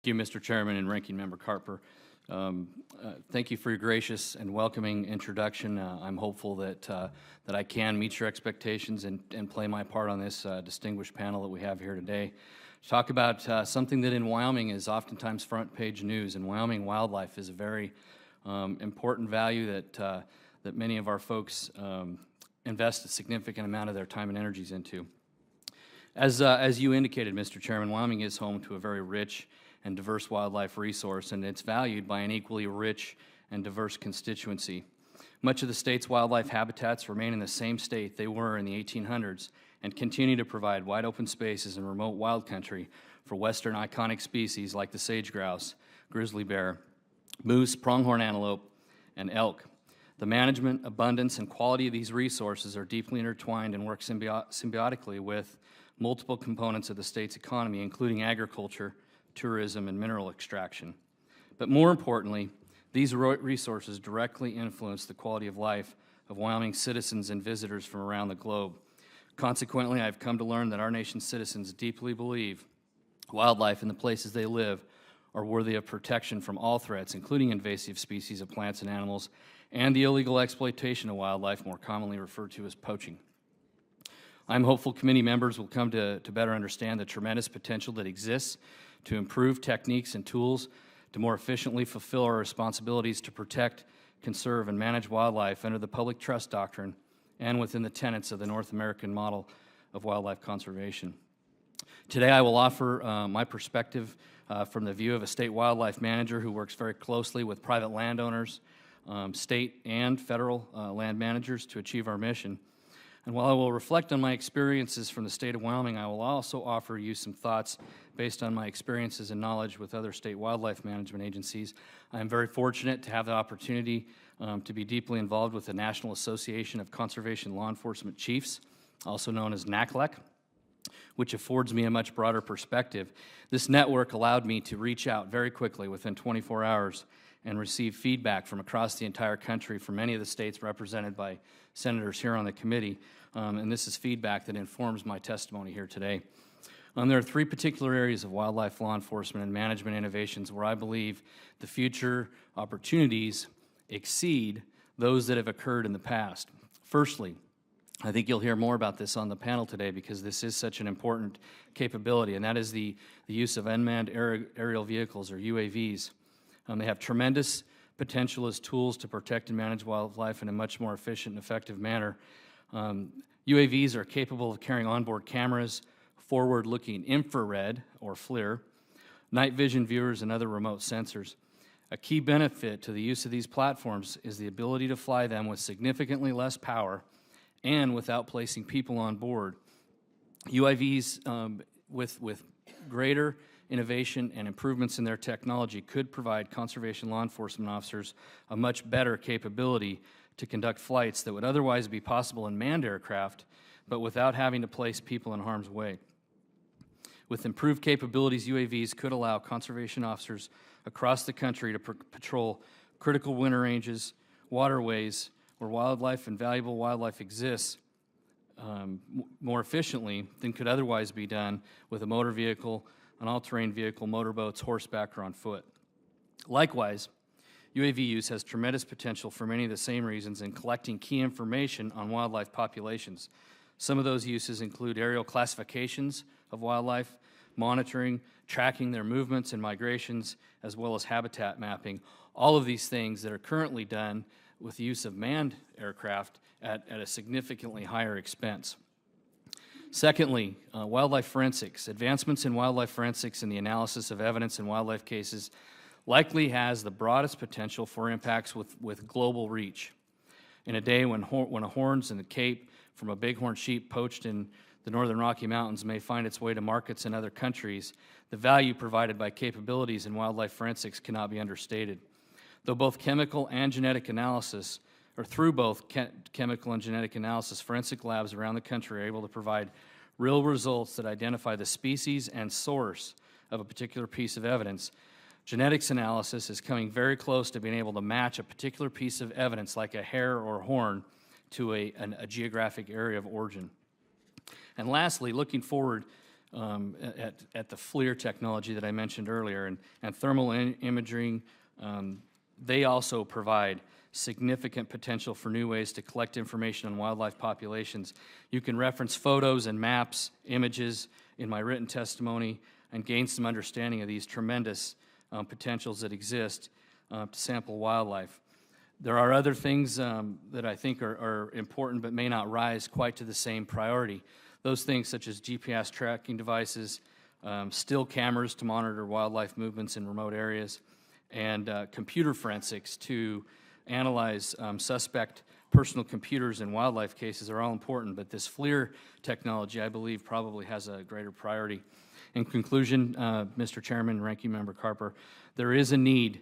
Thank you, Mr. Chairman and Ranking Member Carper. Thank you for your gracious and welcoming introduction. I'm hopeful that I can meet your expectations and play my part on this distinguished panel that we have here today. Talk about something that in Wyoming is oftentimes front page news, and Wyoming wildlife is a very important value that many of our folks invest a significant amount of their time and energies into. As you indicated, Mr. Chairman, Wyoming is home to a very rich and diverse wildlife resource, and it's valued by an equally rich and diverse constituency. Much of the state's wildlife habitats remain in the same state they were in the 1800s and continue to provide wide open spaces in remote wild country for western iconic species like the sage grouse, grizzly bear, moose, pronghorn antelope, and elk. The management, abundance, and quality of these resources are deeply intertwined and work symbiotically with multiple components of the state's economy, including agriculture, tourism, and mineral extraction. But more importantly, these resources directly influence the quality of life of Wyoming citizens and visitors from around the globe. Consequently, I've come to learn that our nation's citizens deeply believe wildlife and the places they live are worthy of protection from all threats, including invasive species of plants and animals, and the illegal exploitation of wildlife, more commonly referred to as poaching. I'm hopeful committee members will come to better understand the tremendous potential that exists to improve techniques and tools to more efficiently fulfill our responsibilities to protect, conserve, and manage wildlife under the public trust doctrine and within the tenets of the North American model of wildlife conservation. Today I will offer my perspective from the view of a state wildlife manager who works very closely with private landowners, state and federal land managers to achieve our mission. And while I will reflect on my experiences from the state of Wyoming, I will also offer you some thoughts based on my experiences and knowledge with other state wildlife management agencies. I am very fortunate to have the opportunity to be deeply involved with the National Association of Conservation Law Enforcement Chiefs, also known as NACLEC, which affords me a much broader perspective. This network allowed me to reach out very quickly within 24 hours and receive feedback from across the entire country from many of the states represented by senators here on the committee, and this is feedback that informs my testimony here today. There are three particular areas of wildlife law enforcement and management innovations where I believe the future opportunities exceed those that have occurred in the past. Firstly, I think you'll hear more about this on the panel today because this is such an important capability, and that is the use of unmanned aerial vehicles, or UAVs. They have tremendous potential as tools to protect and manage wildlife in a much more efficient and effective manner. UAVs are capable of carrying onboard cameras, forward-looking infrared, or FLIR, night vision viewers, and other remote sensors. A key benefit to the use of these platforms is the ability to fly them with significantly less power and without placing people on board. UAVs with greater innovation and improvements in their technology could provide conservation law enforcement officers a much better capability to conduct flights that would otherwise be possible in manned aircraft, but without having to place people in harm's way. With improved capabilities, UAVs could allow conservation officers across the country to patrol critical winter ranges, waterways where wildlife and valuable wildlife exists more efficiently than could otherwise be done with a motor vehicle, an all-terrain vehicle, motorboats, horseback, or on foot. Likewise, UAV use has tremendous potential for many of the same reasons in collecting key information on wildlife populations. Some of those uses include aerial classifications of wildlife, monitoring, tracking their movements and migrations, as well as habitat mapping. All of these things that are currently done with the use of manned aircraft at a significantly higher expense. Secondly, wildlife forensics. Advancements in wildlife forensics and the analysis of evidence in wildlife cases likely has the broadest potential for impacts with global reach. In a day when horns in the Cape from a bighorn sheep poached in the northern Rocky Mountains may find its way to markets in other countries, the value provided by capabilities in wildlife forensics cannot be understated. Though both chemical and genetic analysis, or through both chemical and genetic analysis, forensic labs around the country are able to provide real results that identify the species and source of a particular piece of evidence. Genetics analysis is coming very close to being able to match a particular piece of evidence, like a hair or horn, to a geographic area of origin. And lastly, looking forward, at the FLIR technology that I mentioned earlier, and thermal imaging, they also provide significant potential for new ways to collect information on wildlife populations. You can reference photos and maps, images in my written testimony, and gain some understanding of these tremendous potentials that exist to sample wildlife. There are other things that I think are important but may not rise quite to the same priority. Those things such as GPS tracking devices, still cameras to monitor wildlife movements in remote areas, and computer forensics to analyze suspect personal computers in wildlife cases are all important, but this FLIR technology, I believe, probably has a greater priority. In conclusion, Mr. Chairman and Ranking Member Carper, there is a need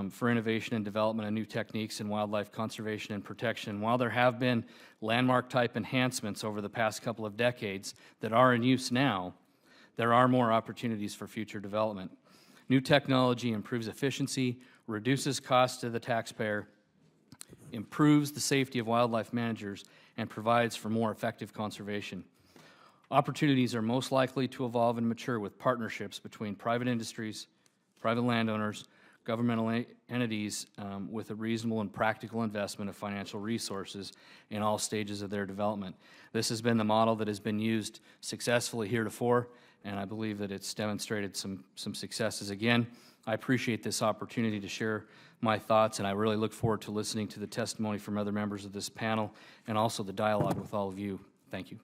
for innovation and development of new techniques in wildlife conservation and protection. While there have been landmark-type enhancements over the past couple of decades that are in use now, there are more opportunities for future development. New technology improves efficiency, reduces costs to the taxpayer, improves the safety of wildlife managers, and provides for more effective conservation. Opportunities are most likely to evolve and mature with partnerships between private industries, private landowners, governmental entities with a reasonable and practical investment of financial resources in all stages of their development. This has been the model that has been used successfully heretofore, and I believe that it's demonstrated some successes again. I appreciate this opportunity to share my thoughts, and I really look forward to listening to the testimony from other members of this panel and also the dialogue with all of you. Thank you.